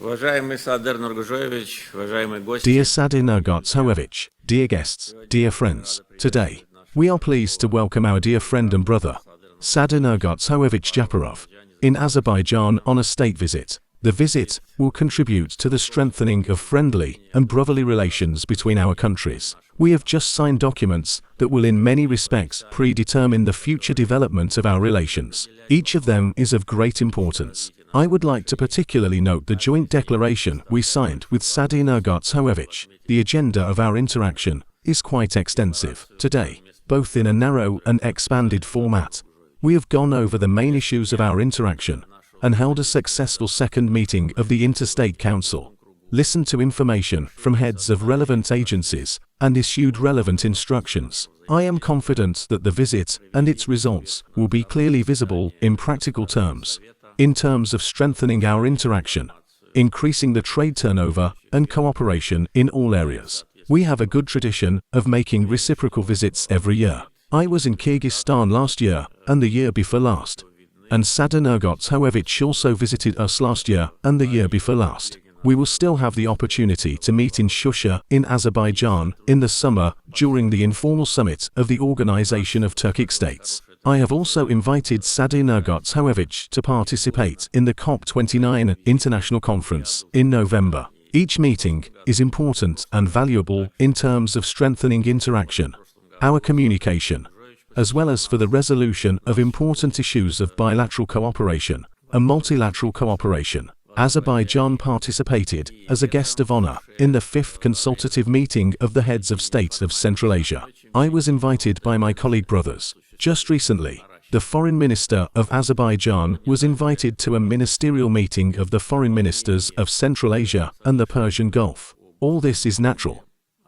Уважаемый Садыр Нургужоевич, уважаемые гости. Dear Sadir Nurgaltsoevich, dear guests, dear friends, today, we are pleased to welcome our dear friend and brother, Sadir Nurgaltsoevich Japarov, in Azerbaijan on a state visit. The visit will contribute to the strengthening of friendly and brotherly relations between our countries. We have just signed documents that will in many respects predetermine the future development of our relations. Each of them is of great importance. I would like to particularly note the joint declaration we signed with Sadir Nurgaltsoevich. The agenda of our interaction is quite extensive. Today, both in a narrow and expanded format, we have gone over the main issues of our interaction and held a successful second meeting of the Interstate Council, listened to information from heads of relevant agencies, and issued relevant instructions. I am confident that the visit and its results will be clearly visible in practical terms, in terms of strengthening our interaction, increasing the trade turnover and cooperation in all areas. We have a good tradition of making reciprocal visits every year. I was in Kyrgyzstan last year and the year before last, and Sadir Nurgaltsoevich also visited us last year and the year before last. We will still have the opportunity to meet in Shusha in Azerbaijan in the summer during the informal summit of the Organization of Turkic States. I have also invited Sadir Nurgaltsoevich to participate in the COP29 International Conference in November. Each meeting is important and valuable in terms of strengthening interaction, our communication, as well as for the resolution of important issues of bilateral cooperation and multilateral cooperation. Azerbaijan participated as a guest of honor in the 5th consultative meeting of the heads of states of Central Asia. I was invited by my colleague brothers. Just recently, the foreign minister of Azerbaijan was invited to a ministerial meeting of the foreign ministers of Central Asia and the Persian Gulf. All this is natural,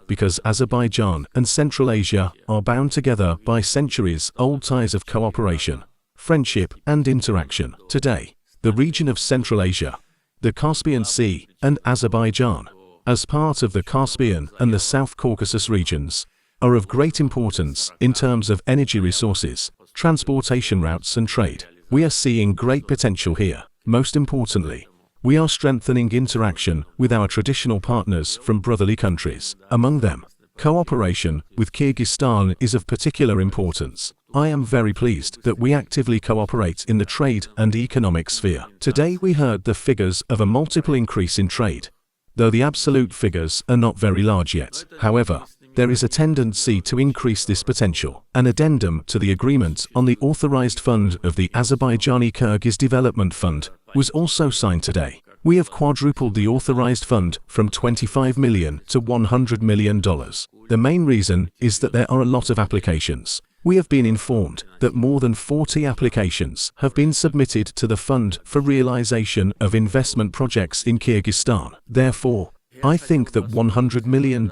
because Azerbaijan and Central Asia are bound together by centuries-old ties of cooperation, friendship and interaction. Today, the region of Central Asia, the Caspian Sea, and Azerbaijan, as part of the Caspian and the South Caucasus regions, are of great importance in terms of energy resources, transportation routes and trade. We are seeing great potential here. Most importantly, we are strengthening interaction with our traditional partners from brotherly countries. Among them, cooperation with Kyrgyzstan is of particular importance. I am very pleased that we actively cooperate in the trade and economic sphere. Today we heard the figures of a multiple increase in trade, though the absolute figures are not very large yet. However, there is a tendency to increase this potential. An addendum to the agreement on the authorized fund of the Azerbaijani Kyrgyz Development Fund was also signed today. We have quadrupled the authorized fund from $25 million to $100 million. The main reason is that there are a lot of applications. We have been informed that more than 40 applications have been submitted to the fund for realization of investment projects in Kyrgyzstan. Therefore, I think that $100 million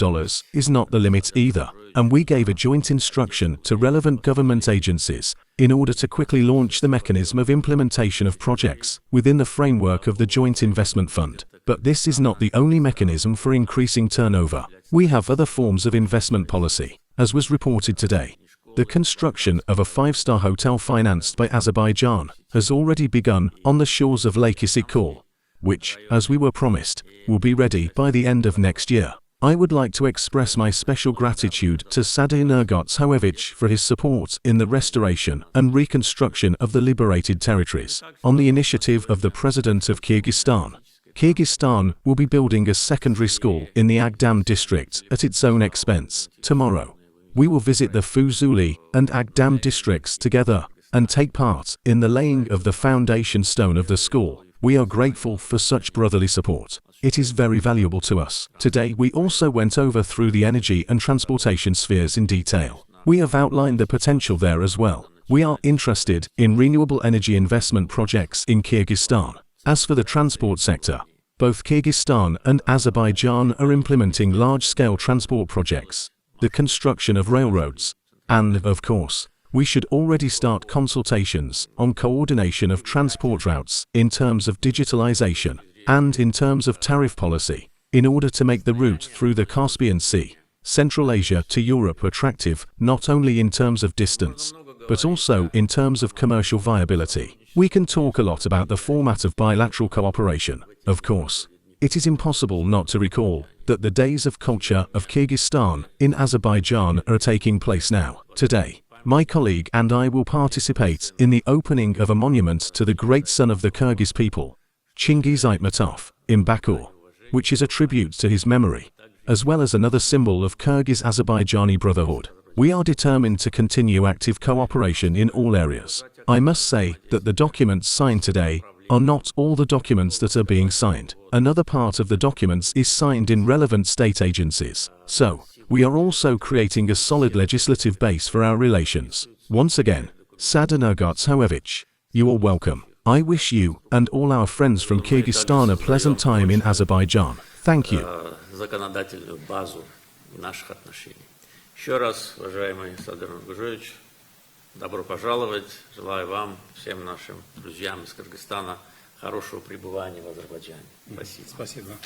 is not the limit either, and we gave a joint instruction to relevant government agencies in order to quickly launch the mechanism of implementation of projects within the framework of the Joint Investment Fund. But this is not the only mechanism for increasing turnover. We have other forms of investment policy, as was reported today. The construction of a 5-star hotel financed by Azerbaijan has already begun on the shores of Lake Isyk, which, as we were promised, will be ready by the end of next year. I would like to express my special gratitude to Sadir Nurgaltsoevich for his support in the restoration and reconstruction of the liberated territories. On the initiative of the President of Kyrgyzstan, Kyrgyzstan will be building a secondary school in the Agdam district at its own expense. Tomorrow, we will visit the Fuzuli and Agdam districts together and take part in the laying of the foundation stone of the school. We are grateful for such brotherly support. It is very valuable to us. Today we also went over through the energy and transportation spheres in detail. We have outlined the potential there as well. We are interested in renewable energy investment projects in Kyrgyzstan. As for the transport sector, both Kyrgyzstan and Azerbaijan are implementing large-scale transport projects, the construction of railroads, and, of course, we should already start consultations on coordination of transport routes in terms of digitalization and in terms of tariff policy, in order to make the route through the Caspian Sea, Central Asia to Europe attractive not only in terms of distance, but also in terms of commercial viability. We can talk a lot about the format of bilateral cooperation. Of course, it is impossible not to recall that the Days of Culture of Kyrgyzstan in Azerbaijan are taking place now. Today, my colleague and I will participate in the opening of a monument to the great son of the Kyrgyz people, Chingiz Aytmatov, in Baku, which is a tribute to his memory, as well as another symbol of Kyrgyz-Azerbaijani brotherhood. We are determined to continue active cooperation in all areas. I must say that the documents signed today are not all the documents that are being signed. Another part of the documents is signed in relevant state agencies. So, we are also creating a solid legislative base for our relations. Once again, Sada Nurgatsoevich, you are welcome. I wish you and all our friends from Kyrgyzstan a pleasant time in Azerbaijan. Thank you. Законодательную базу наших отношений. Еще раз, уважаемый Садыр Нургужевич, добро пожаловать. Желаю вам, всем нашим друзьям из Кыргызстана, хорошего пребывания в Азербайджане. Спасибо. Спасибо.